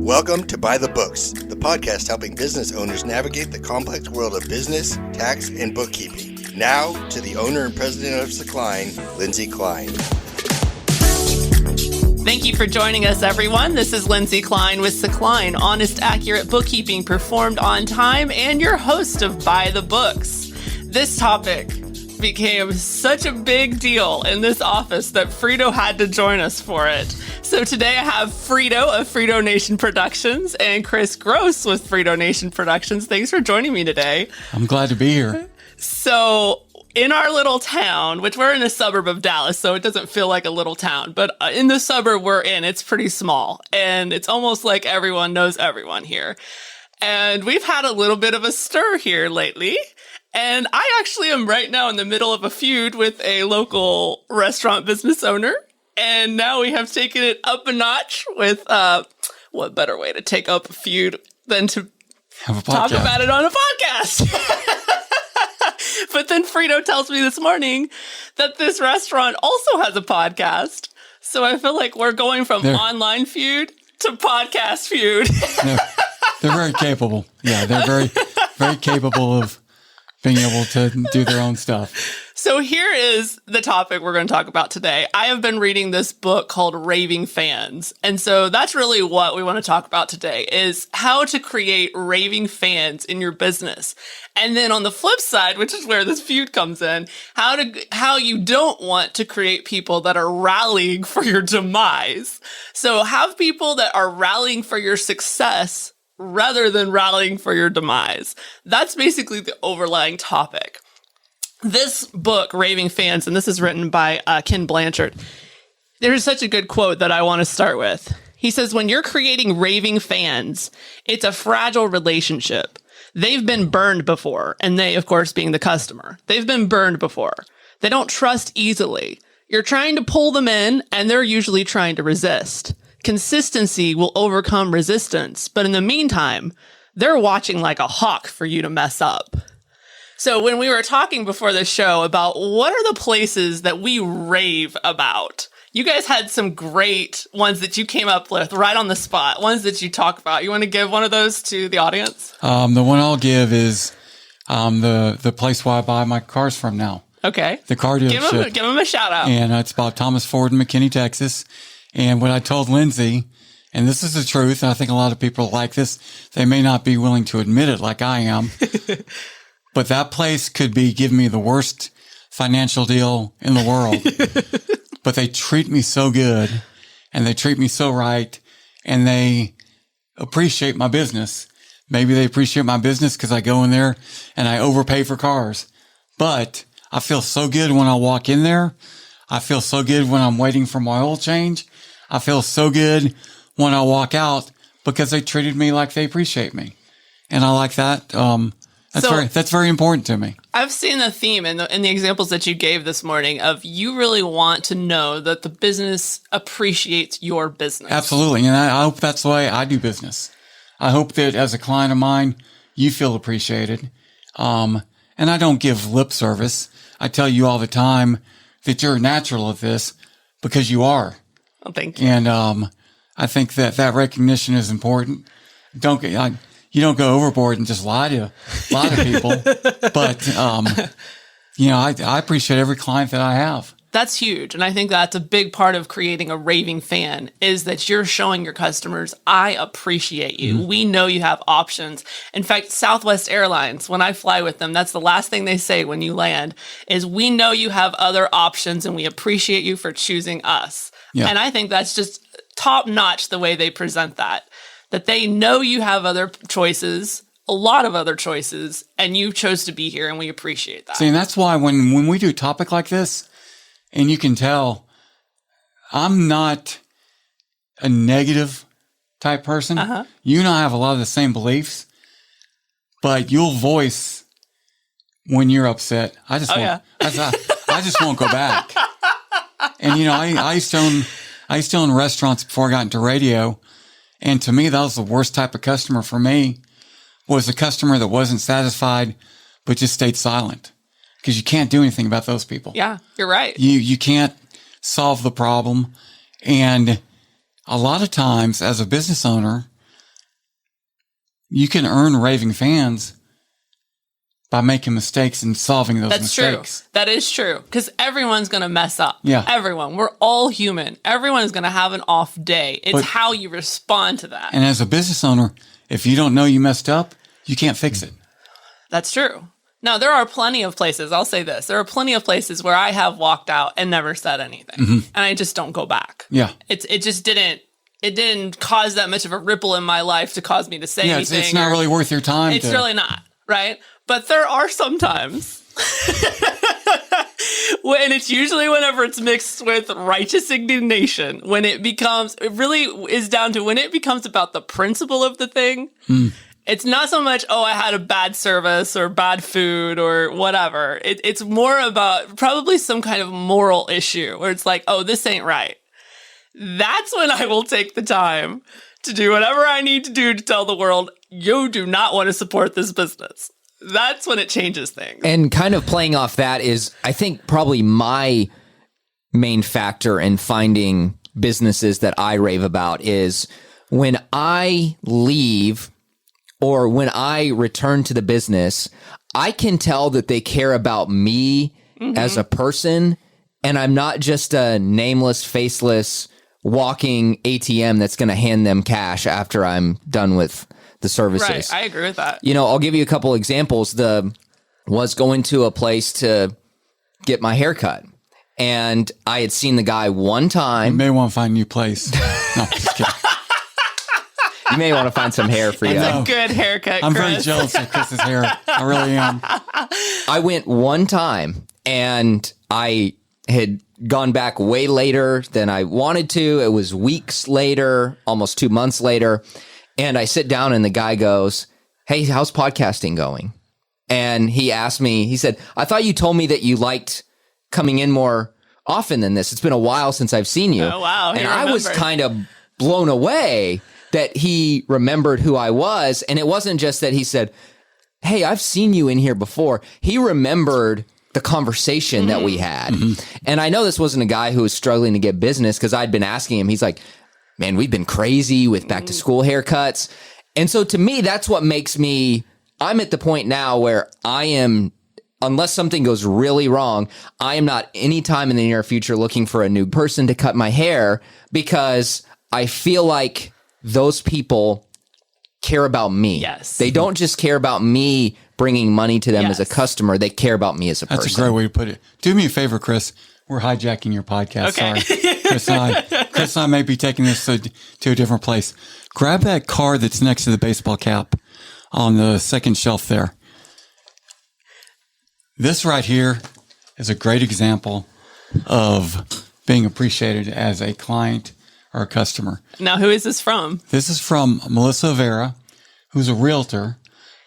Welcome to By the Books, the podcast helping business owners navigate the complex world of business, tax, and bookkeeping. Now, to the owner and president of Kline, Lindsay Kline. Thank you for joining us, everyone. This is Lindsay Kline with Kline, honest, accurate bookkeeping performed on time, and your host of By the Books. This topic became such a big deal in this office that Friedo had to join us for it. So today I have Friedo of Friedo Nation Productions and Kris Gross with Friedo Nation Productions. Thanks for joining me today. I'm glad to be here. So in our little town, which we're in a suburb of Dallas, so it doesn't feel like a little town, but in the suburb we're in, it's pretty small. And it's almost like everyone knows everyone here. And we've had a little bit of a stir here lately. And I actually am right now in the middle of a feud with a local restaurant business owner. And now we have taken it up a notch with, what better way to take up a feud than to talk about it on a podcast? But then Friedo tells me this morning that this restaurant also has a podcast. So I feel like we're going from online feud to podcast feud. They're very capable. Yeah, they're very, very capable of being able to do their own stuff. So here is the topic we're going to talk about today. I have been reading this book called Raving Fans. And so that's really what we want to talk about today is how to create raving fans in your business. And then on the flip side, which is where this feud comes in, how you don't want to create people that are rallying for your demise. So have people that are rallying for your success rather than rallying for your demise. That's basically the overlying topic. This book, Raving Fans, and this is written by Ken Blanchard. There's such a good quote that I want to start with. He says, when you're creating raving fans, it's a fragile relationship. They've been burned before, and they, of course, being the customer. They've been burned before. They don't trust easily. You're trying to pull them in, and they're usually trying to resist. Consistency will overcome resistance, but in the meantime, they're watching like a hawk for you to mess up. So when we were talking before the show about what are the places that we rave about, you guys had some great ones that you came up with right on the spot, ones that you talk about. You want to give one of those to the audience? The one I'll give is the place where I buy my cars from now. Okay. The car dealership. Give them a shout out. And it's about Thomas Ford in McKinney, Texas. And what I told Lindsay, and this is the truth, and I think a lot of people like this, they may not be willing to admit it like I am, but that place could be giving me the worst financial deal in the world. But they treat me so good, and they treat me so right, and they appreciate my business. Maybe they appreciate my business because I go in there and I overpay for cars. But I feel so good when I walk in there. I feel so good when I'm waiting for my oil change. I feel so good when I walk out because they treated me like they appreciate me. And I like that. That's very important to me. I've seen the theme in the examples that you gave this morning of you really want to know that the business appreciates your business. Absolutely. And I hope that's the way I do business. I hope that as a client of mine, you feel appreciated. And I don't give lip service. I tell you all the time that you're natural at this because you are. Well, thank you. And I think that recognition is important. You don't go overboard and just lie to people. But I appreciate every client that I have. That's huge. And I think that's a big part of creating a raving fan is that you're showing your customers, I appreciate you. Mm-hmm. We know you have options. In fact, Southwest Airlines, when I fly with them, that's the last thing they say when you land is we know you have other options and we appreciate you for choosing us. Yeah. And I think that's just top notch the way they present that they know you have other choices, a lot of other choices, and you chose to be here and we appreciate that. See, and that's why when we do a topic like this, and you can tell I'm not a negative type person. Uh-huh. You and I have a lot of the same beliefs, but you'll voice when you're upset. I just won't go back. And I used to own restaurants before I got into radio, and to me that was the worst type of customer for me was a customer that wasn't satisfied but just stayed silent. Because you can't do anything about those people. Yeah, you're right. You can't solve the problem. And a lot of times as a business owner, you can earn raving fans by making mistakes and solving those mistakes. True. That is true. Because everyone's going to mess up. Yeah. Everyone. We're all human. Everyone is going to have an off day. It's how you respond to that. And as a business owner, if you don't know you messed up, you can't fix it. That's true. Now, there are plenty of places, I'll say this, there are plenty of places where I have walked out and never said anything. And I just don't go back. Yeah. It just didn't cause that much of a ripple in my life to cause me to say anything. It's not really worth your time. It's really not, right? But there are some times when it's usually whenever it's mixed with righteous indignation, when it really is down to when it becomes about the principle of the thing. It's not so much, I had a bad service or bad food or whatever. It's more about probably some kind of moral issue where it's like, this ain't right. That's when I will take the time to do whatever I need to do to tell the world, you do not want to support this business. That's when it changes things. And kind of playing off that is, I think, probably my main factor in finding businesses that I rave about is when I leave or when I return to the business, I can tell that they care about me as a person, and I'm not just a nameless, faceless, walking ATM that's going to hand them cash after I'm done with the services. Right, I agree with that. I'll give you a couple examples. Was going to a place to get my hair cut, and I had seen the guy one time. You may want to find a new place. No, just kidding. You may want to find some hair for you. It's a good haircut, I'm Chris. very jealous of Chris's hair. I really am. I went one time, and I had gone back way later than I wanted to. It was weeks later, almost 2 months later. And I sit down and the guy goes, "Hey, how's podcasting going?" And he asked me, he said, "I thought you told me that you liked coming in more often than this. It's been a while since I've seen you." Oh, wow. And I was kind of blown away that he remembered who I was. And it wasn't just that he said, "Hey, I've seen you in here before." He remembered the conversation that we had. And I know this wasn't a guy who was struggling to get business because I'd been asking him. He's like, "Man, we've been crazy with back to school haircuts." And so to me, that's what makes me, I'm at the point now where I am, unless something goes really wrong, I am not anytime in the near future looking for a new person to cut my hair because I feel like those people care about me. Yes. They don't just care about me bringing money to them as a customer. They care about me as a person. That's a great way to put it. Do me a favor, Chris. We're hijacking your podcast. Okay. Sorry. Chris and I may be taking this to a different place. Grab that card that's next to the baseball cap on the second shelf there. This right here is a great example of being appreciated as a client or a customer. Now, who is this from? This is from Melissa Vera, who's a realtor,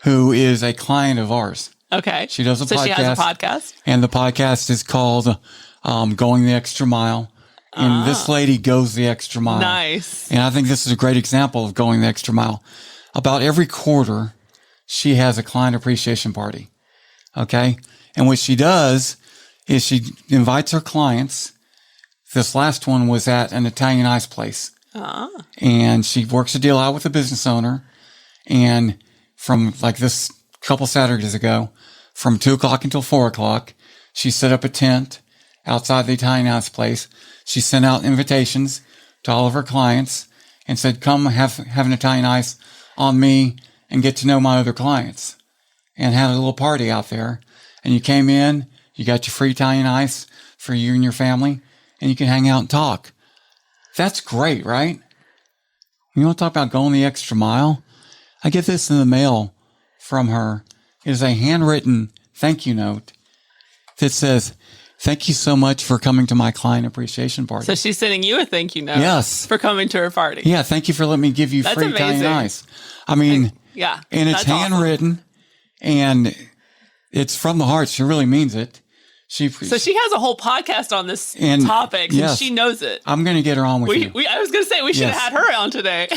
who is a client of ours. Okay. She does a podcast. So she has a podcast? And the podcast is called Going the Extra Mile. And this lady goes the extra mile. Nice. And I think this is a great example of going the extra mile. About every quarter, she has a client appreciation party. Okay? And what she does is she invites her clients. This last one was at an Italian ice place. And she works a deal out with the business owner. And from like this couple Saturdays ago, from 2 o'clock until 4 o'clock, she set up a tent outside the Italian ice place. She sent out invitations to all of her clients and said, "Come have an Italian ice on me and get to know my other clients," and had a little party out there. And you came in, you got your free Italian ice for you and your family, and you can hang out and talk. That's great, right? You want to talk about going the extra mile? I get this in the mail from her. It is a handwritten thank you note that says, "Thank you so much for coming to my client appreciation party." So she's sending you a thank you note. Yes. For coming to her party. Yeah, thank you for letting me give you That's free Italian amazing. ice. I mean, Yeah. and it's that's awesome. handwritten, and it's from the heart. She really means it. So she has a whole podcast on this And- topic, and yes. she knows it. I'm going to get her on with you. I was going to say we should Yes. have had her on today.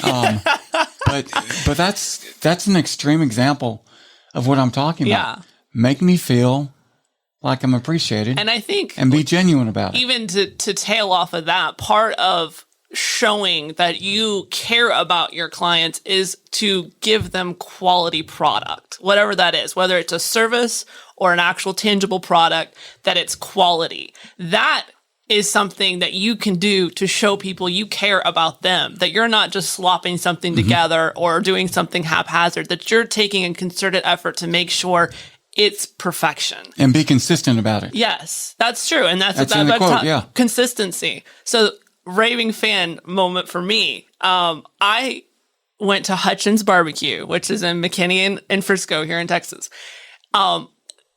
But that's an extreme example of what I'm talking about. Yeah. Make me feel like I'm appreciated, And I think and be genuine about it. even to tail off of that, part of showing that you care about your clients is to give them quality product, whatever that is, whether it's a service or an actual tangible product, that it's quality. That is something that you can do to show people you care about them, that you're not just slopping something together or doing something haphazard, that you're taking a concerted effort to make sure it's perfection. And be consistent about it. Yes, that's true. And that's in the quote, yeah. Consistency. So raving fan moment for me. I went to Hutchins Barbecue, which is in McKinney and Frisco here in Texas.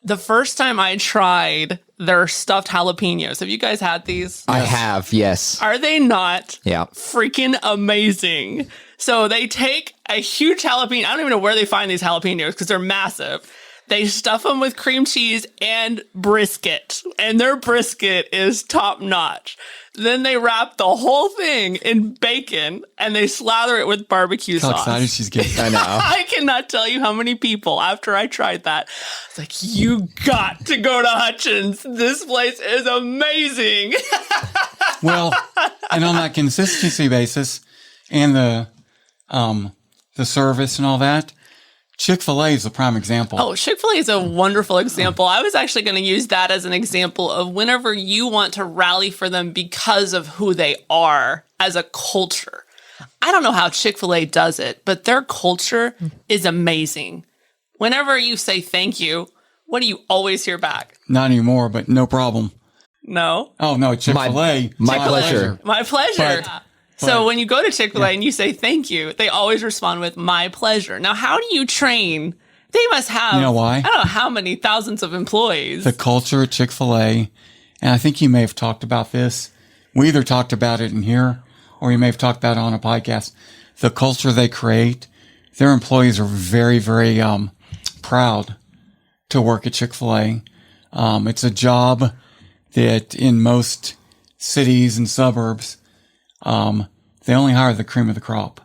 The first time I tried their stuffed jalapenos, have you guys had these? I have, yes. Are they not Yeah. freaking amazing? So they take a huge jalapeno. I don't even know where they find these jalapenos because they're massive. They stuff them with cream cheese and brisket, and their brisket is top notch. Then they wrap the whole thing in bacon and they slather it with barbecue How sauce. excited she's getting. I know. I cannot tell you how many people after I tried that, it's like, you got to go to Hutchins. This place is amazing. Well, and on that consistency basis and the service and all that, Chick-fil-A is a prime example. Oh, Chick-fil-A is a wonderful example. I was actually going to use that as an example of whenever you want to rally for them because of who they are as a culture. I don't know how Chick-fil-A does it, but their culture is amazing. Whenever you say thank you, what do you always hear back? Not anymore, but no problem. No? Oh, no, Chick-fil-A. My pleasure. My pleasure. So But- when you go to Chick-fil-A and you say thank you, they always respond with my pleasure. Now, how do you train? They must have, You know why? I don't know how many thousands of employees. The culture at Chick-fil-A, and I think you may have talked about this. We either talked about it in here or you may have talked about it on a podcast. The culture they create, their employees are very, very proud to work at Chick-fil-A. It's a job that in most cities and suburbs, they only hire the cream of the crop,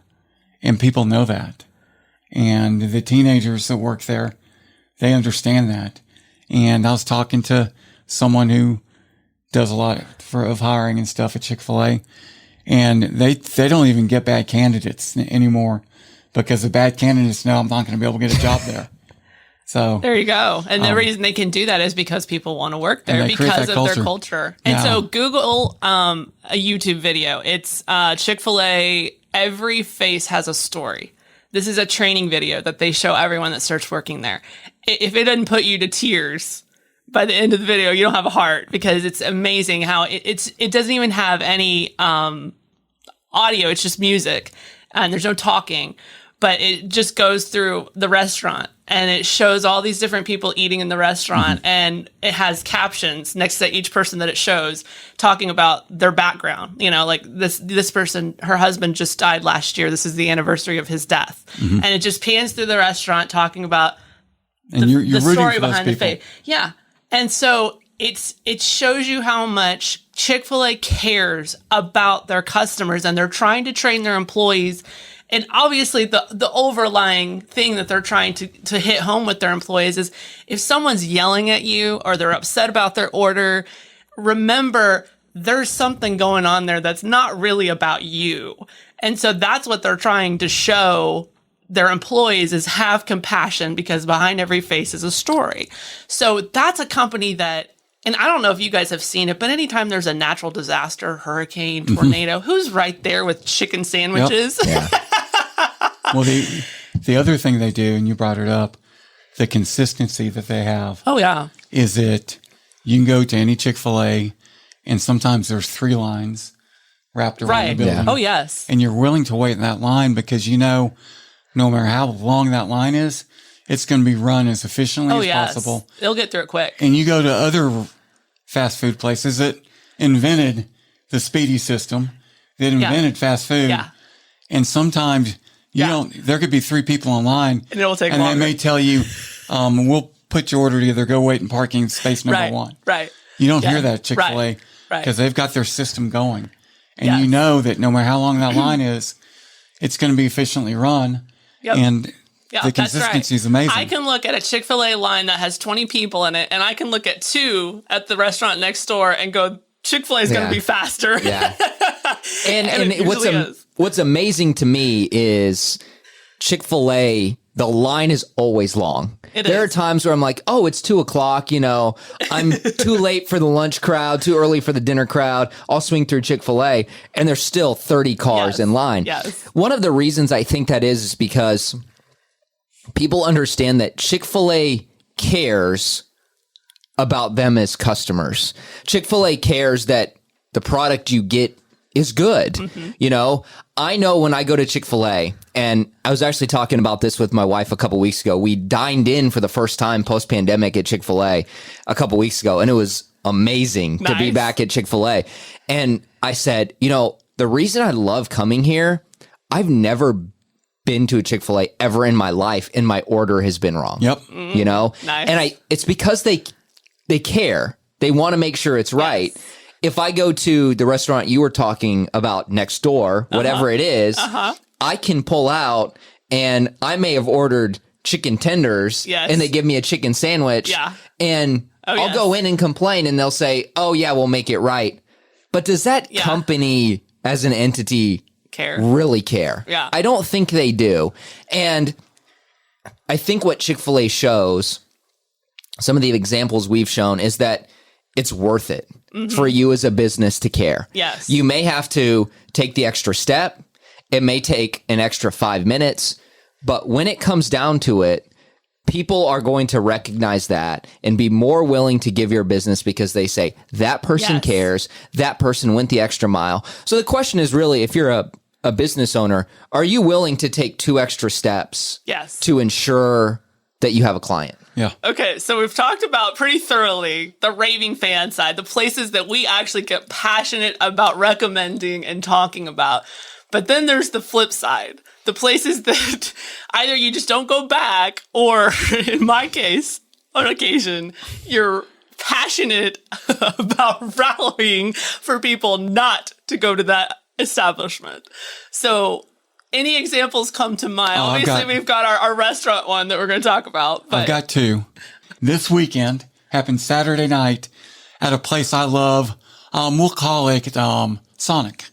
and people know that. And the teenagers that work there, they understand that. And I was talking to someone who does a lot of hiring and stuff at Chick-fil-A, and they don't even get bad candidates anymore because the bad candidates know I'm not going to be able to get a job there. So there you go. And the reason they can do that is because people want to work there And they create because that of their culture. culture. And Yeah. so Google a YouTube video. It's Chick-fil-A, Every Face Has a Story. This is a training video that they show everyone that starts working there. If it doesn't put you to tears by the end of the video, you don't have a heart, because it's amazing how it doesn't even have any audio. It's just music and there's no talking, but it just goes through the restaurant and it shows all these different people eating in the restaurant, and it has captions next to each person that it shows talking about their background. You know, like this person, her husband just died last year. This is the anniversary of his death. And it just pans through the restaurant talking about and you're the rooting story for those behind the people. face. Yeah. And so it shows you how much Chick-fil-A cares about their customers, and they're trying to train their employees. And obviously the overlying thing that they're trying to hit home with their employees is, if someone's yelling at you or they're upset about their order, remember there's something going on there that's not really about you. And so that's what they're trying to show their employees, is have compassion, because behind every face is a story. So that's a company that, and I don't know if you guys have seen it, but anytime there's a natural disaster, hurricane, tornado, who's right there with chicken sandwiches? Yeah. Well, the other thing they do, and you brought it up, the consistency that they have Oh, yeah. is that you can go to any Chick-fil-A, and sometimes there's 3 lines wrapped around the Right. building. Yeah. Oh, yes. And you're willing to wait in that line because you know no matter how long that line is, it's going to be run as efficiently Oh, as yes. possible. They'll get through it quick. And you go to other fast food places that invented the speedy system, that invented fast food. Yeah. And sometimes Yeah. there could be 3 people in line, And it'll take and longer. they may tell you, we'll put your order together, go wait in parking space number Right. 1. Right. You don't Yeah. hear that at Chick-fil-A Right. because they've got their system going. And Yes. you know that no matter how long that line is, it's going to be efficiently run. Yep. And Yeah, the that's consistency right. is amazing. I can look at a Chick-fil-A line that has 20 people in it, and I can look at 2 at the restaurant next door and go, Chick-fil-A is going Yeah. to be faster. Yeah. And it usually is. what's amazing to me is Chick-fil-A, the line is always long. There are times where I'm like, oh, it's 2:00. You know, I'm too late for the lunch crowd, too early for the dinner crowd. I'll swing through Chick-fil-A, and there's still 30 cars in line. Yes. One of the reasons I think that is because people understand that Chick-fil-A cares about them as customers. Chick-fil-A cares that the product you get is good. Mm-hmm. You know, I know when I go to Chick-fil-A, and I was actually talking about this with my wife a couple weeks ago. We dined in for the first time post-pandemic at Chick-fil-A a couple weeks ago, and it was amazing to be back at Chick-fil-A. And I said, you know, the reason I love coming here, I've never been to a Chick-fil-A ever in my life, and my order has been wrong. Yep. You know? Nice. And it's because they care. They want to make sure it's right. Yes. If I go to the restaurant you were talking about next door, whatever it is, I can pull out and I may have ordered chicken tenders and they give me a chicken sandwich and I'll go in and complain and they'll say, oh yeah, we'll make it right. But does that company as an entity really care? Yeah. I don't think they do. And I think what Chick-fil-A shows, some of the examples we've shown, is that it's worth it for you as a business to care. Yes. You may have to take the extra step. It may take an extra 5 minutes. But when it comes down to it, people are going to recognize that and be more willing to give your business because they say, that person cares. That person went the extra mile. So the question is really, if you're a business owner, are you willing to take 2 extra steps to ensure that you have a client? Yeah. Okay, so we've talked about pretty thoroughly the raving fan side, the places that we actually get passionate about recommending and talking about. But then there's the flip side, the places that either you just don't go back, or in my case, on occasion, you're passionate about rallying for people not to go to that establishment. So any examples come to mind? Obviously, we've got our restaurant one that we're going to talk about. But. I've got 2. This weekend happened Saturday night at a place I love. We'll call it Sonic.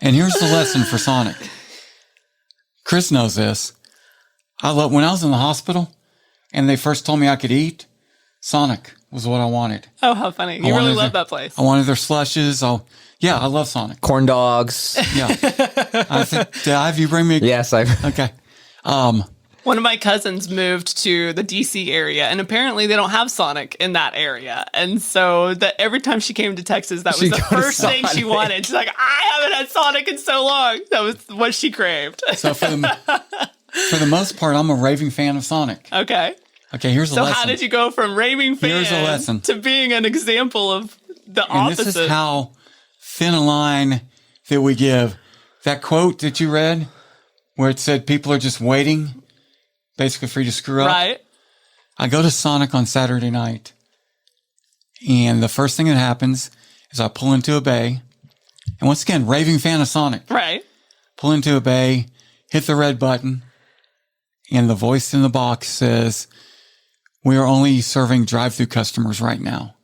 And here's the lesson for Sonic. Kris knows this. When I was in the hospital and they first told me I could eat, Sonic was what I wanted. Oh, how funny. You really love that place. I wanted their slushes. I love Sonic. Corn dogs. Yeah. I think, have you bring me? Yes, Okay. One of my cousins moved to the DC area, and apparently they don't have Sonic in that area. And so that every time she came to Texas, that was the first thing she wanted. She's like, I haven't had Sonic in so long. That was what she craved. So for the most part, I'm a raving fan of Sonic. Okay, here's a lesson. So how did you go from raving fan to being an example of the opposite? This is how thin a line that we give. That quote that you read where it said people are just waiting basically for you to screw up. Right. I go to Sonic on Saturday night, and the first thing that happens is I pull into a bay. And once again, raving fan of Sonic. Right. Pull into a bay, hit the red button, and the voice in the box says, we are only serving drive-through customers right now.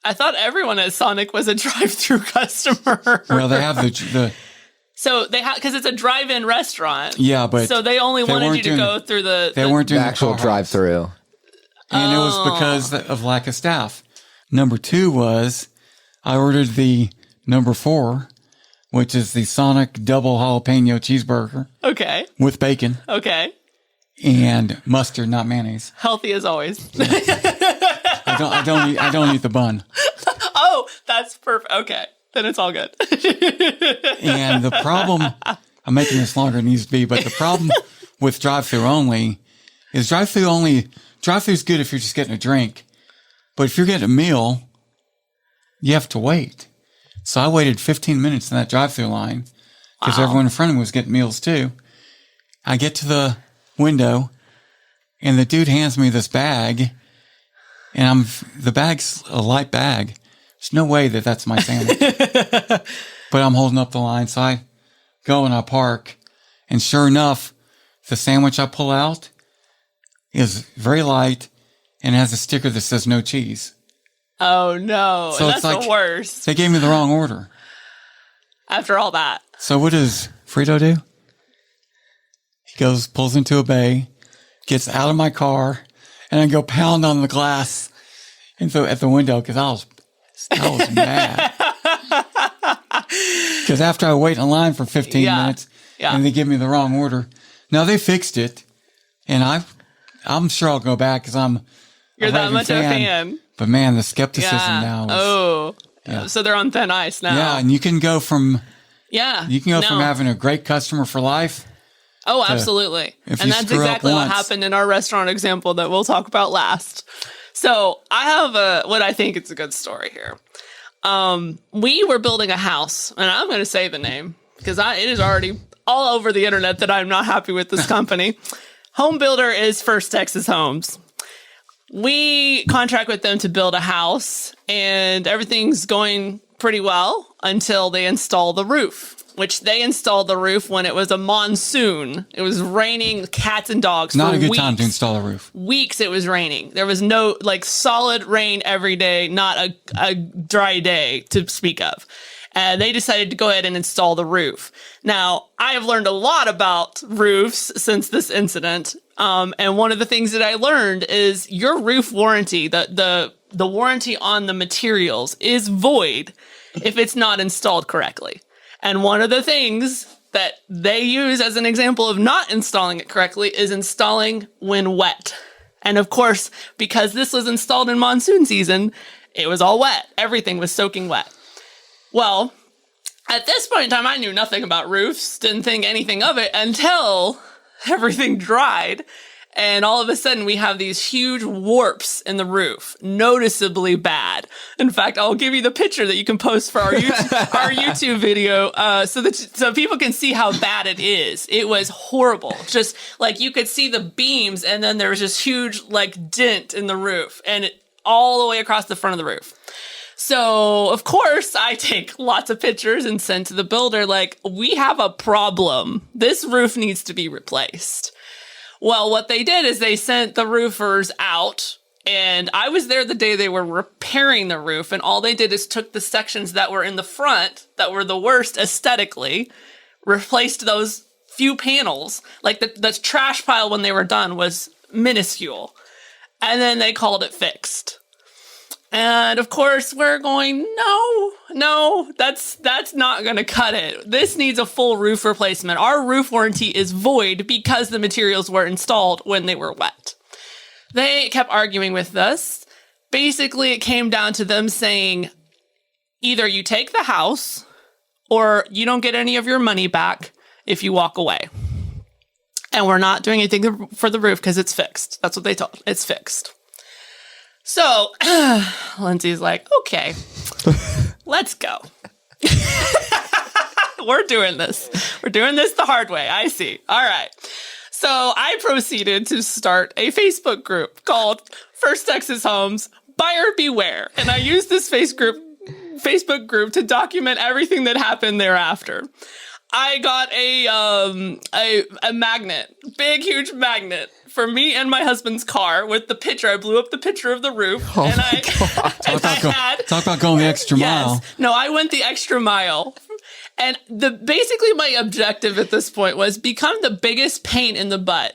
I thought everyone at Sonic was a drive-through customer. Well, they have the So they have, because it's a drive-in restaurant. Yeah, but so they only wanted you to go through they weren't doing the actual drive-through. And it was because of lack of staff. Number 2 was I ordered the number 4, which is the Sonic double jalapeno cheeseburger. Okay. With bacon. Okay. And mustard, not mayonnaise. Healthy as always. I don't eat the bun. Oh, that's perfect. Okay. Then it's all good. And the problem, I'm making this longer than it needs to be, but the problem with drive-through only is drive-through is good if you're just getting a drink. But if you're getting a meal, you have to wait. So I waited 15 minutes in that drive-through line because everyone in front of me was getting meals too. I get to the window and the dude hands me this bag, and the bag's a light bag. There's no way that that's my sandwich. But I'm holding up the line, so I go and I park, and sure enough, the sandwich I pull out is very light and has a sticker that says no cheese. Oh, no. So That's it's like- the worst. They gave me the wrong order. After all that. So what does Friedo do? He goes, pulls into a bay, gets out of my car, and I go pound on the glass and so at the window because I was mad. Because after I wait in line for 15 minutes and they give me the wrong order. Now they fixed it, and I'm sure I'll go back because You're that much of a fan. But man, the skepticism now is... So they're on thin ice now. Yeah, and you can go from... Yeah. You can go from having a great customer for life. Oh, absolutely. And that's exactly what happened in our restaurant example that we'll talk about last. So I have what I think is a good story here. We were building a house, and I'm going to say the name because it is already all over the internet that I'm not happy with this company. Home builder is First Texas Homes. We contract with them to build a house, and everything's going pretty well until they install the roof, which they installed the roof when it was a monsoon. It was raining cats and dogs Not for a good weeks. time to install a roof. Weeks it was raining. There was no solid rain every day, not a dry day to speak of. And they decided to go ahead and install the roof. Now, I have learned a lot about roofs since this incident. And one of the things that I learned is your roof warranty, the warranty on the materials is void if it's not installed correctly. And one of the things that they use as an example of not installing it correctly is installing when wet. And of course, because this was installed in monsoon season, it was all wet. Everything was soaking wet. Well, at this point in time, I knew nothing about roofs, didn't think anything of it until everything dried. And all of a sudden, we have these huge warps in the roof, noticeably bad. In fact, I'll give you the picture that you can post for our YouTube video so people can see how bad it is. It was horrible. Just like you could see the beams, and then there was this huge dent in the roof, and all the way across the front of the roof. So, of course, I take lots of pictures and send to the builder, we have a problem. This roof needs to be replaced. Well, what they did is they sent the roofers out, and I was there the day they were repairing the roof, and all they did is took the sections that were in the front that were the worst aesthetically, replaced those few panels. The trash pile when they were done was minuscule, and then they called it fixed. And of course, we're going, no, that's not going to cut it. This needs a full roof replacement. Our roof warranty is void because the materials were installed when they were wet. They kept arguing with us. Basically, it came down to them saying, either you take the house or you don't get any of your money back if you walk away. And we're not doing anything for the roof because it's fixed. That's what they told. It's fixed. So, Lindsay's like, okay, let's go. We're doing this. We're doing this the hard way. I see. All right. So I proceeded to start a Facebook group called First Texas Homes Buyer Beware. And I used this Facebook group to document everything that happened thereafter. I got a magnet, big, huge magnet for me and my husband's car with the picture. I blew up the picture of the roof. Oh and my God. Talk about going the extra mile. Yes. No, I went the extra mile. And basically my objective at this point was become the biggest pain in the butt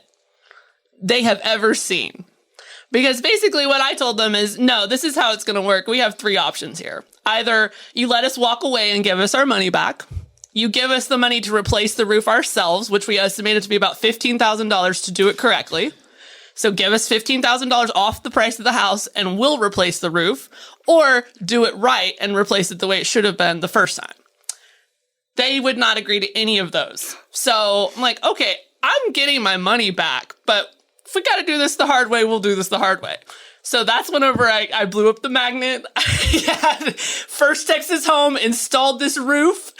they have ever seen. Because basically what I told them is, no, this is how it's going to work. We have three options here. Either you let us walk away and give us our money back. You give us the money to replace the roof ourselves, which we estimated to be about $15,000 to do it correctly. So give us $15,000 off the price of the house and we'll replace the roof, or do it right and replace it the way it should have been the first time. They would not agree to any of those. So I'm like, okay, I'm getting my money back, but if we got to do this the hard way, we'll do this the hard way. So that's whenever I blew up the magnet. I had First Texas Home installed this roof,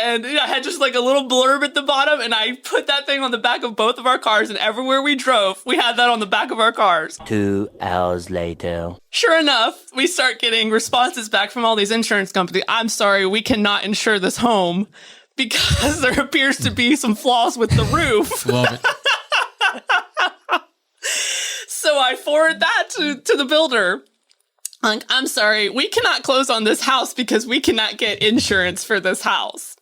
and I had just a little blurb at the bottom, and I put that thing on the back of both of our cars, and everywhere we drove, we had that on the back of our cars. 2 hours later. Sure enough, we start getting responses back from all these insurance companies. I'm sorry, we cannot insure this home because there appears to be some flaws with the roof. Love it. So I forward that to the builder. Like, I'm sorry, we cannot close on this house because we cannot get insurance for this house.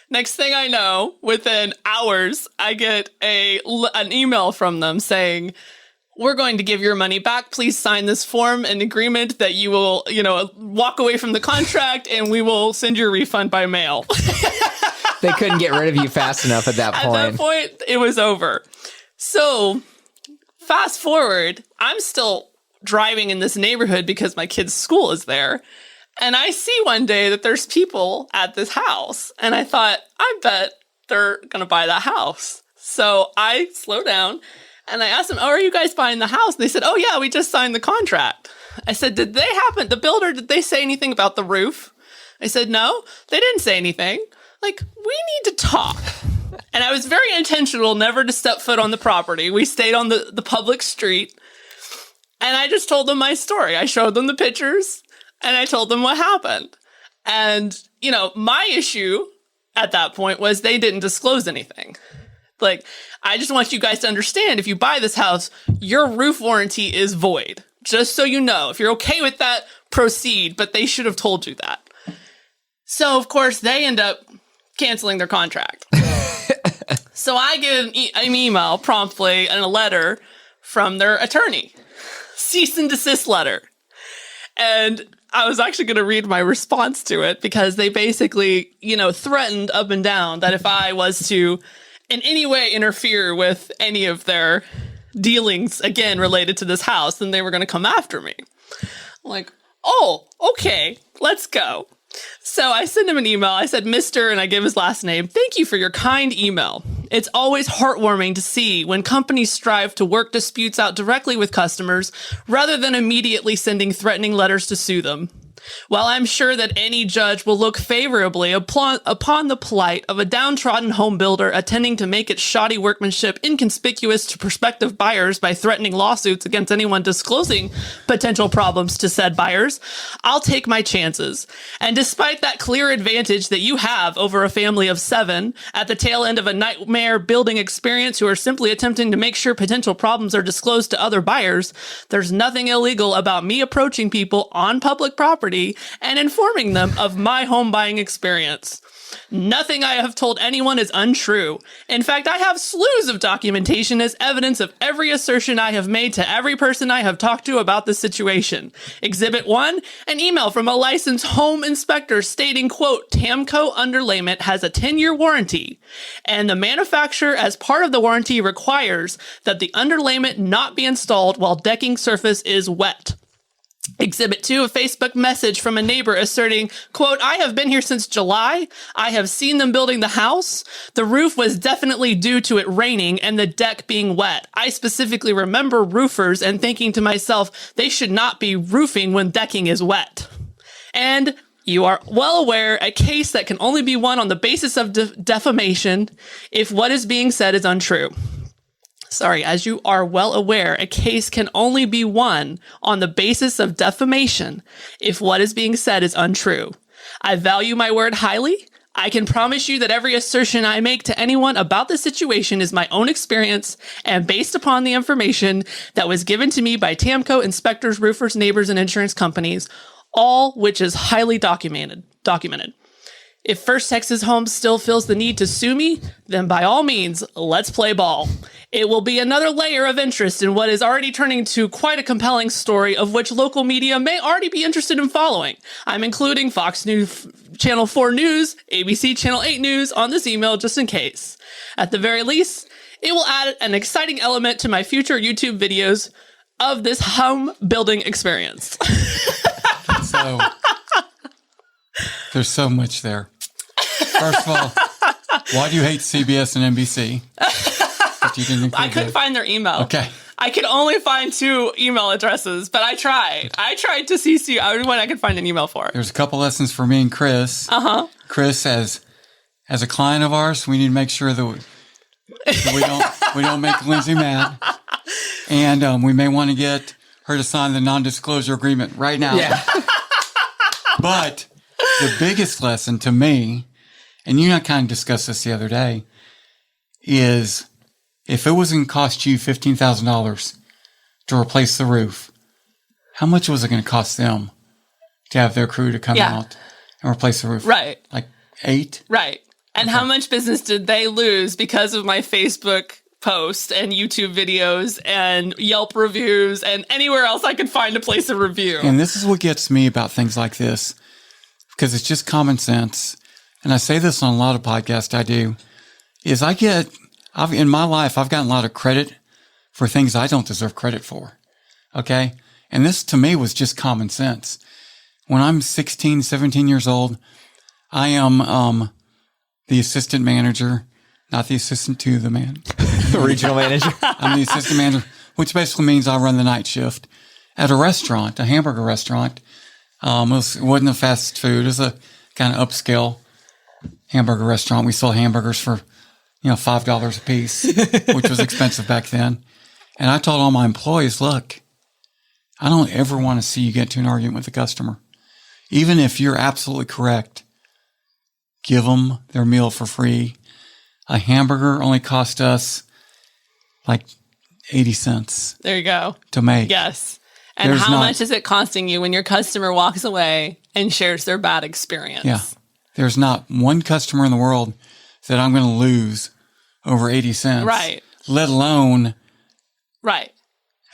Next thing I know, within hours, I get an email from them saying, we're going to give your money back. Please sign this form and agreement that you will, walk away from the contract and we will send your refund by mail. They couldn't get rid of you fast enough at that point. At that point, it was over. So fast forward, I'm still driving in this neighborhood because my kid's school is there. And I see one day that there's people at this house. And I thought, I bet they're going to buy that house. So I slow down and I asked them, oh, are you guys buying the house? And they said, oh, yeah, we just signed the contract. I said, did they say anything about the roof? I said, no, they didn't say anything. Like, we need to talk. And I was very intentional never to step foot on the property. We stayed on the public street. And I just told them my story. I showed them the pictures and I told them what happened. And, my issue at that point was they didn't disclose anything. Like, I just want you guys to understand, if you buy this house, your roof warranty is void. Just so you know, if you're okay with that, proceed. But they should have told you that. So, of course, they end up canceling their contract. So I get an email promptly and a letter from their attorney. Cease and desist letter. And I was actually going to read my response to it because they basically, threatened up and down that if I was to in any way interfere with any of their dealings, again, related to this house, then they were going to come after me. I'm like, oh, okay, let's go. So I sent him an email. I said, Mr., and I give his last name. Thank you for your kind email. It's always heartwarming to see when companies strive to work disputes out directly with customers rather than immediately sending threatening letters to sue them. While I'm sure that any judge will look favorably upon the plight of a downtrodden home builder attending to make its shoddy workmanship inconspicuous to prospective buyers by threatening lawsuits against anyone disclosing potential problems to said buyers, I'll take my chances. And despite that clear advantage that you have over a family of 7 at the tail end of a nightmare building experience who are simply attempting to make sure potential problems are disclosed to other buyers, there's nothing illegal about me approaching people on public property and informing them of my home buying experience. Nothing I have told anyone is untrue. In fact, I have slews of documentation as evidence of every assertion I have made to every person I have talked to about this situation. Exhibit 1, an email from a licensed home inspector stating, quote, Tamco underlayment has a 10-year warranty, and the manufacturer, as part of the warranty, requires that the underlayment not be installed while decking surface is wet. Exhibit 2, a Facebook message from a neighbor asserting, quote, I have been here since July. I have seen them building the house. The roof was definitely due to it raining and the deck being wet. I specifically remember roofers and thinking to myself, they should not be roofing when decking is wet. And you are well aware, a case that can only be won on the basis of defamation if what is being said is untrue. Sorry, as you are well aware, a case can only be won on the basis of defamation if what is being said is untrue. I value my word highly. I can promise you that every assertion I make to anyone about the situation is my own experience and based upon the information that was given to me by Tamco, inspectors, roofers, neighbors, and insurance companies, all which is highly documented. If First Texas Homes still feels the need to sue me, then by all means, let's play ball. It will be another layer of interest in what is already turning to quite a compelling story of which local media may already be interested in following. I'm including Fox News Channel 4 News, ABC Channel 8 News on this email just in case. At the very least, it will add an exciting element to my future YouTube videos of this home building experience. So, there's so much there. First of all, why do you hate CBS and NBC? I couldn't find their email. Okay. I could only find 2 email addresses, but I tried. I tried to CC everyone I could find an email for. There's a couple lessons for me and Kris. Uh-huh. Kris, as a client of ours, we need to make sure that we don't make Lindsay mad. And we may want to get her to sign the non-disclosure agreement right now. Yeah. But the biggest lesson to me, and you and I kind of discussed this the other day, is if it was going to cost you $15,000 to replace the roof, how much was it going to cost them to have their crew to come Yeah. out and replace the roof? Right. Like 8? Right. And how much business did they lose because of my Facebook post and YouTube videos and Yelp reviews and anywhere else I could find to place a review? And this is what gets me about things like this, because it's just common sense. And I say this on a lot of podcasts I do, is in my life, I've gotten a lot of credit for things I don't deserve credit for. Okay. And this to me was just common sense. When I'm 16, 17 years old, I am, the assistant manager, not the assistant to the man. Regional manager. I'm the assistant manager, which basically means I run the night shift at a restaurant, a hamburger restaurant. It wasn't a fast food. It was a kind of upscale hamburger restaurant. We sold hamburgers for, $5 a piece, which was expensive back then. And I told all my employees, look, I don't ever want to see you get into an argument with a customer. Even if you're absolutely correct, give them their meal for free. A hamburger only cost us like 80 cents There you go. to make. Yes. And There's how not- much is it costing you when your customer walks away and shares their bad experience? Yeah. There's not one customer in the world that I'm going to lose over 80 cents. Right. Let alone Right.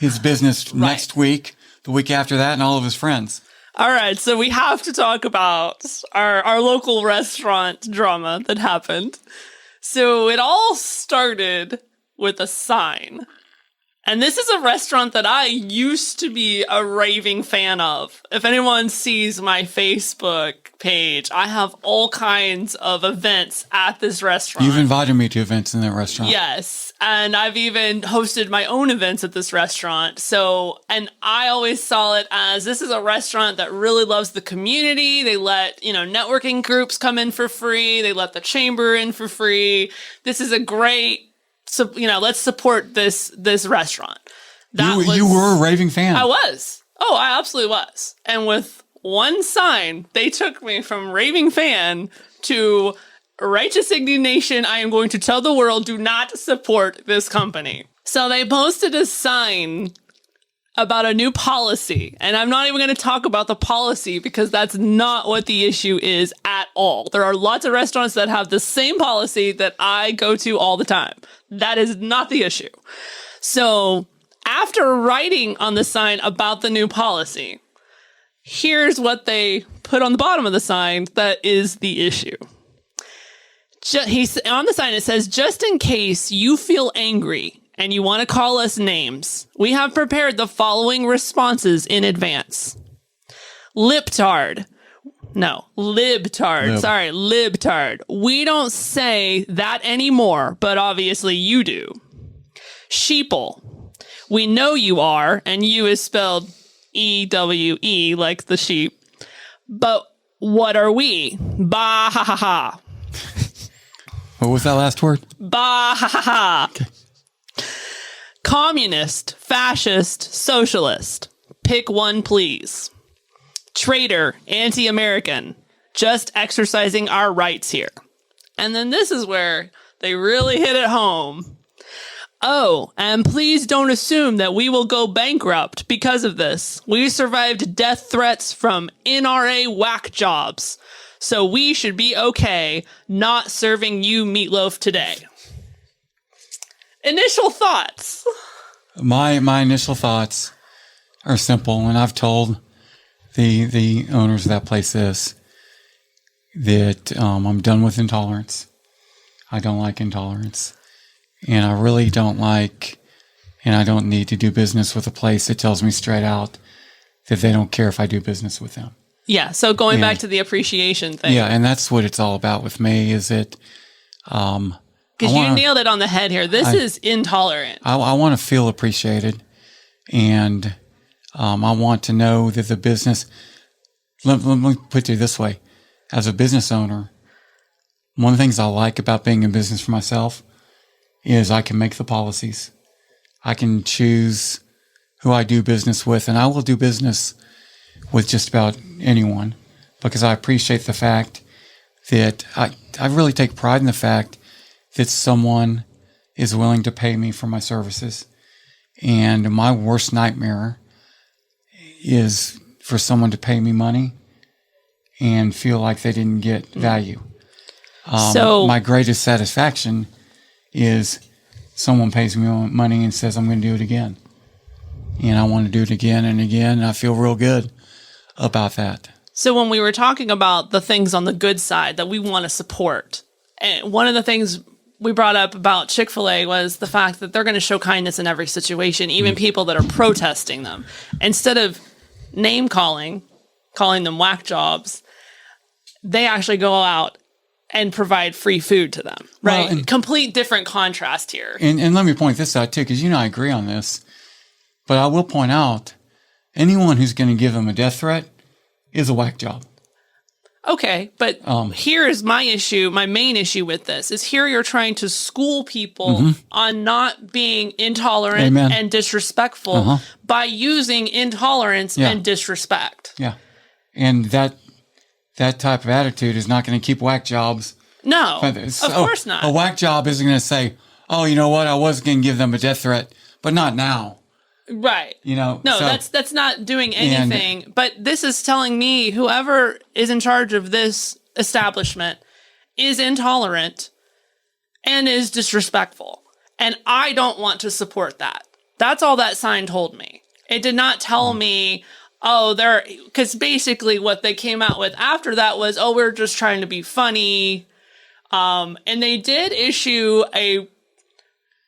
his business next week, the week after that, and all of his friends. All right. So we have to talk about our local restaurant drama that happened. So it all started with a sign. And this is a restaurant that I used to be a raving fan of. If anyone sees my Facebook page, I have all kinds of events at this restaurant. You've invited me to events in that restaurant. Yes. And I've even hosted my own events at this restaurant. And I always saw it as this is a restaurant that really loves the community. They let, networking groups come in for free. They let the chamber in for free. This is a great, let's support this restaurant. You were a raving fan. I was. Oh, I absolutely was. And with one sign, they took me from raving fan to righteous indignation. I am going to tell the world, do not support this company. So they posted a sign about a new policy. And I'm not even going to talk about the policy because that's not what the issue is at all. There are lots of restaurants that have the same policy that I go to all the time. That is not the issue. So after writing on the sign about the new policy, here's what they put on the bottom of the sign that is the issue. On the sign, it says, just in case you feel angry and you want to call us names, we have prepared the following responses in advance. Libtard. Sorry, libtard. We don't say that anymore, but obviously you do. Sheeple. We know you are, and you is spelled E-W-E, like the sheep. But what are we? Bah ha ha ha. What was that last word? Bah ha ha ha. Okay. Communist, fascist, socialist. Pick one, please. Traitor, anti-American. Just exercising our rights here. And then this is where they really hit it home. Oh, and please don't assume that we will go bankrupt because of this. We survived death threats from NRA whack jobs. So we should be okay not serving you meatloaf today. Initial thoughts. My initial thoughts are simple, and I've told the owners of that place this, that I'm done with intolerance. I don't like intolerance. And I really don't like, and I don't need to do business with a place that tells me straight out that they don't care if I do business with them. Yeah, so going back to the appreciation thing. Yeah, and that's what it's all about with me, is that because you nailed it on the head here. This is intolerant. I want to feel appreciated, and I want to know that the business, let me put it this way. As a business owner, one of the things I like about being in business for myself is I can make the policies. I can choose who I do business with, and I will do business with just about anyone because I appreciate the fact that I really take pride in the fact that someone is willing to pay me for my services. And my worst nightmare is for someone to pay me money and feel like they didn't get value. So My greatest satisfaction is someone pays me money and says, I'm going to do it again. And I want to do it again and again. And I feel real good about that. So when we were talking about the things on the good side that we want to support, and one of the things we brought up about Chick-fil-A was the fact that they're going to show kindness in every situation, even people that are protesting them. Instead of name calling them whack jobs, they actually go out and provide free food to them, right? Well, Complete different contrast here. And let me point this out too, because I agree on this. But I will point out, anyone who's going to give them a death threat is a whack job. Okay, but here is my issue. My main issue with this is here you're trying to school people on not being intolerant Amen. and disrespectful by using intolerance and disrespect. Yeah. And that type of attitude is not going to keep whack jobs. No, of course not. A whack job isn't going to say, oh, you know what? I was going to give them a death threat, but not now. Right. No, that's not doing anything. But this is telling me whoever is in charge of this establishment is intolerant and is disrespectful. And I don't want to support that. That's all that sign told me. It did not tell me, because basically what they came out with after that was, we're just trying to be funny. And they did issue a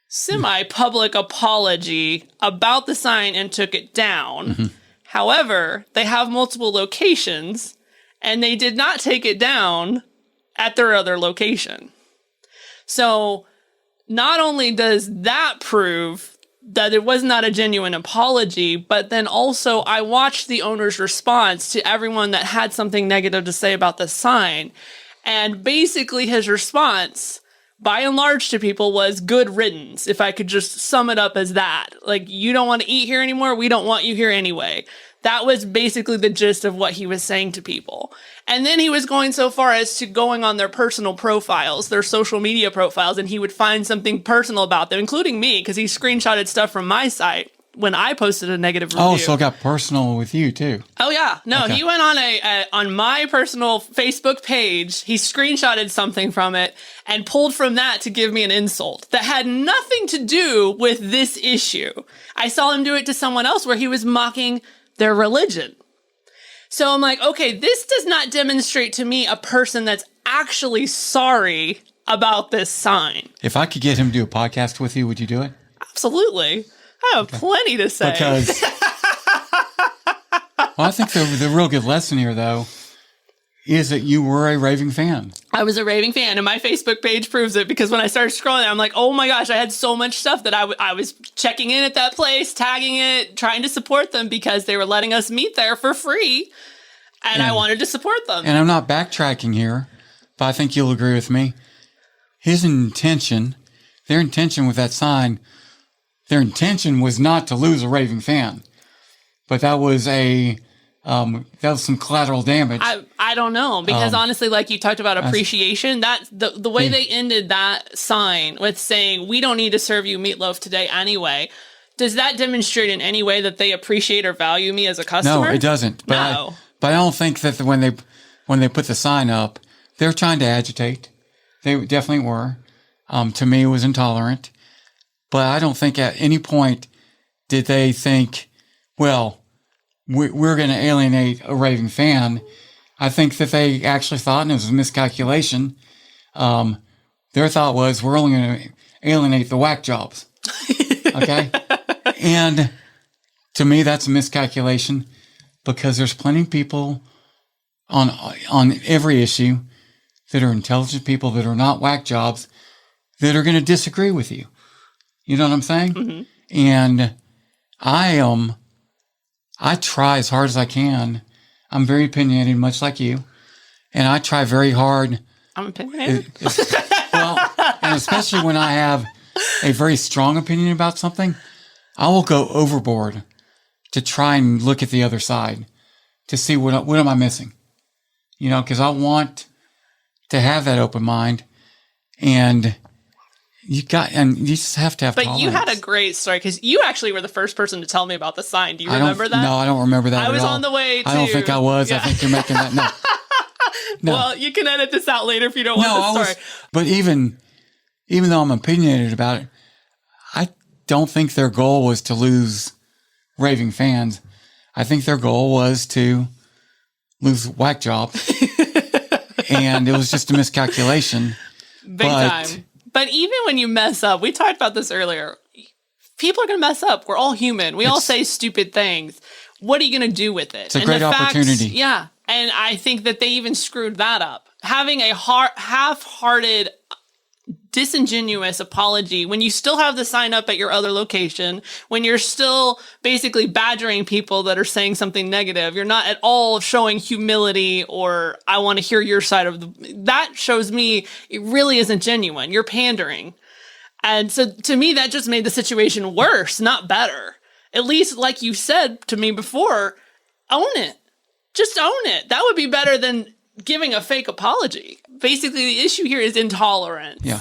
semi-public apology about the sign and took it down. However, they have multiple locations and they did not take it down at their other location. So not only does that prove that it was not a genuine apology, but then also I watched the owner's response to everyone that had something negative to say about the sign. And basically his response, by and large to people, was good riddance, if I could just sum it up as that. Like, you don't want to eat here anymore, we don't want you here anyway. That was basically the gist of what he was saying to people. And then he was going so far as to going on their personal profiles, their social media profiles, and he would find something personal about them, including me, because he screenshotted stuff from my site when I posted a negative review. Oh, so it got personal with you too. Oh yeah, no, okay. He went on on my personal Facebook page. He screenshotted something from it and pulled from that to give me an insult that had nothing to do with this issue. I saw him do it to someone else where he was mocking their religion. So I'm like, okay, this does not demonstrate to me a person that's actually sorry about this sign. If I could get him to do a podcast with you, would you do it? Absolutely. I have plenty to say. Because, well, I think the real good lesson here, though, is that you were a raving fan. I was a raving fan, and my Facebook page proves it, because when I started scrolling, I'm like, oh my gosh, I had so much stuff that I was checking in at that place, tagging it, trying to support them because they were letting us meet there for free, and I wanted to support them. And I'm not backtracking here, but I think you'll agree with me. Their intention with that sign, their intention was not to lose a raving fan, but that was some collateral damage. I don't know, because honestly, like you talked about appreciation, that the way they ended that sign with saying, we don't need to serve you meatloaf today anyway, does that demonstrate in any way that they appreciate or value me as a customer? No, it doesn't. But I don't think that when they put the sign up, they're trying to agitate. They definitely were. To me, it was intolerant. But I don't think at any point did they think, well, we're going to alienate a raving fan. I think that they actually thought, and it was a miscalculation, their thought was, we're only going to alienate the whack jobs. Okay? And to me, that's a miscalculation, because there's plenty of people on every issue that are intelligent people that are not whack jobs that are going to disagree with you. You know what I'm saying? Mm-hmm. And I try as hard as I can. I'm very opinionated, much like you. And I try very hard. I'm opinionated? Well, and especially when I have a very strong opinion about something, I will go overboard to try and look at the other side to see what am I missing. You know, because I want to have that open mind. And you just have to have But tolerance. you had a great story because you actually were the first person to tell me about the sign. Do you remember that? No, I don't remember that I at was all. on the way to... I don't think I was. Yeah. I think you're making that. No. No. Well, you can edit this out later if you don't want the story. But even though I'm opinionated about it, I don't think their goal was to lose raving fans. I think their goal was to lose whack job. And it was just a miscalculation. Big time. But even when you mess up, we talked about this earlier, people are going to mess up. We're all human. We all say stupid things. What are you going to do with it? It's a great opportunity. Yeah. And I think that they even screwed that up. Having a half-hearted, disingenuous apology when you still have the sign up at your other location, when you're still basically badgering people that are saying something negative, you're not at all showing humility or I want to hear your side of that shows me it really isn't genuine. You're pandering. And so to me, that just made the situation worse, not better. At least, like you said to me before, own it. Just own it. That would be better than giving a fake apology. Basically, the issue here is intolerance. Yeah.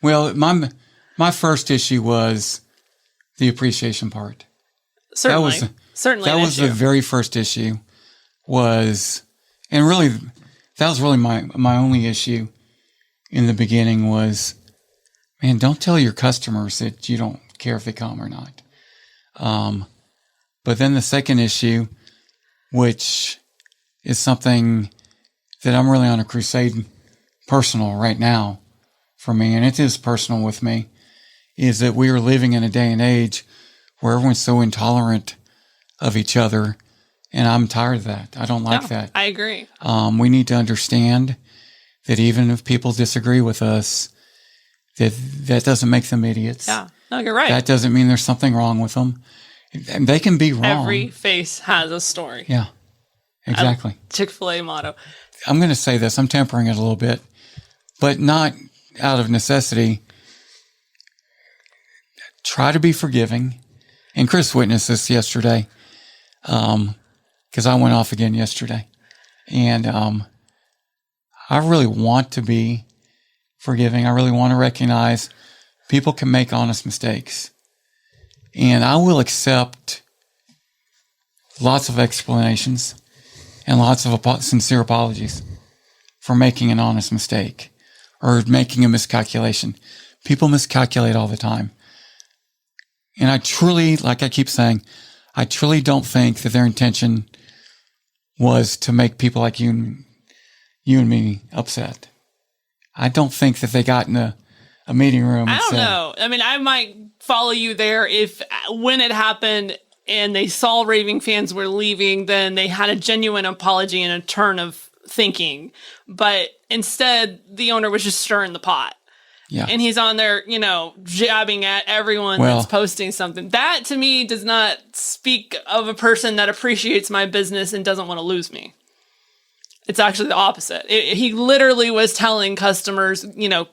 Well, my first issue was the appreciation part. Certainly. That was the very first issue and really, that was really my only issue in the beginning was, man, don't tell your customers that you don't care if they come or not. But then the second issue, which is something that I'm really on a crusade personal right now for me, and it is personal with me, is that we are living in a day and age where everyone's so intolerant of each other, and I'm tired of that. I don't like that. I agree. We need to understand that even if people disagree with us, that doesn't make them idiots. Yeah. No, you're right. That doesn't mean there's something wrong with them. And they can be wrong. Every face has a story. Yeah, exactly. Chick-fil-A motto. I'm going to say this. I'm tempering it a little bit, but not out of necessity. Try to be forgiving. And Kris witnessed this yesterday because I went off again yesterday. And I really want to be forgiving. I really want to recognize people can make honest mistakes. And I will accept lots of explanations and lots of sincere apologies for making an honest mistake or making a miscalculation. People miscalculate all the time. And I truly, like I keep saying, I truly don't think that their intention was to make people like you and me upset. I don't think that they got in a meeting room. I don't know. I mean, I might follow you there if when it happened and they saw raving fans were leaving, then they had a genuine apology and a turn of thinking. But instead, the owner was just stirring the pot. Yeah. And he's on there, jabbing at everyone that's posting something. That, to me, does not speak of a person that appreciates my business and doesn't want to lose me. It's actually the opposite. He literally was telling customers, he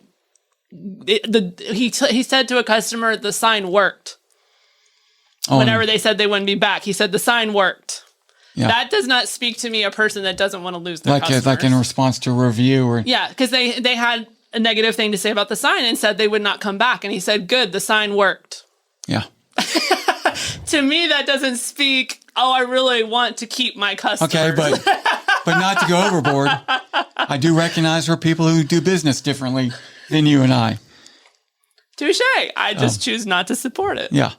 said to a customer, the sign worked. Whenever they said they wouldn't be back, he said the sign worked. Yeah. That does not speak to me, a person that doesn't want to lose their customers. Like in response to a review or... Yeah, because they had a negative thing to say about the sign and said they would not come back. And he said, good, the sign worked. Yeah. To me, that doesn't speak, I really want to keep my customers. Okay, but not to go overboard. I do recognize there are people who do business differently than you and I. Touche. I just choose not to support it. Yeah.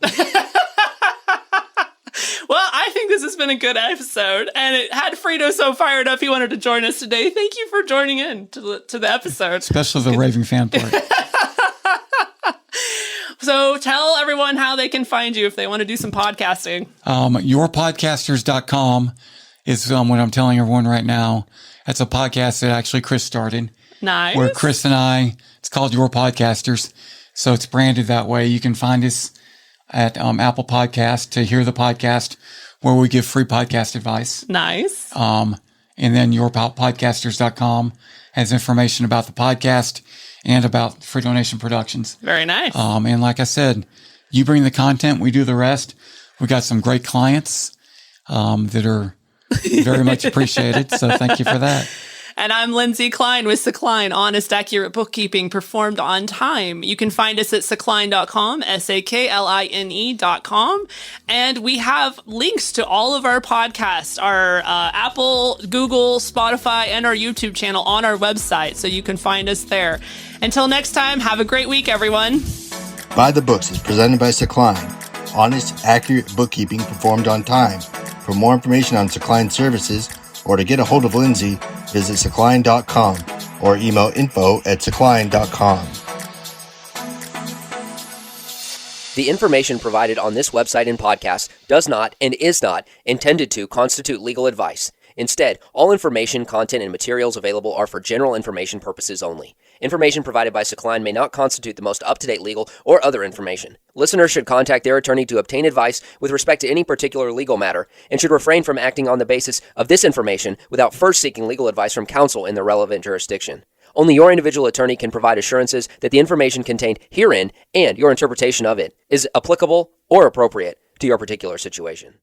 Well, I think this has been a good episode, and it had Friedo so fired up he wanted to join us today. Thank you for joining in to the episode. Especially the raving fan part. So tell everyone how they can find you if they want to do some podcasting. Yourpodcasters.com is what I'm telling everyone right now. That's a podcast that actually Kris started. Nice. Where Kris and I, it's called Your Podcasters. So it's branded that way. You can find us at Apple Podcast to hear the podcast where we give free podcast advice. Nice. And then yourpodcasters.com has information about the podcast and about Friedo Nation Productions. Very nice. And like I said, you bring the content, we do the rest. We got some great clients that are very much appreciated. So thank you for that. And I'm Lindsay Kline with Kline, honest, accurate bookkeeping performed on time. You can find us at sakline.com, SAKLINE.com. And we have links to all of our podcasts, our Apple, Google, Spotify, and our YouTube channel on our website. So you can find us there. Until next time, have a great week, everyone. Buy the Books is presented by Kline, honest, accurate bookkeeping performed on time. For more information on Kline services or to get a hold of Lindsay, visit sakline.com or email info@sakline.com. The information provided on this website and podcast does not and is not intended to constitute legal advice. Instead, all information, content, and materials available are for general information purposes only. Information provided by Kline may not constitute the most up-to-date legal or other information. Listeners should contact their attorney to obtain advice with respect to any particular legal matter and should refrain from acting on the basis of this information without first seeking legal advice from counsel in the relevant jurisdiction. Only your individual attorney can provide assurances that the information contained herein and your interpretation of it is applicable or appropriate to your particular situation.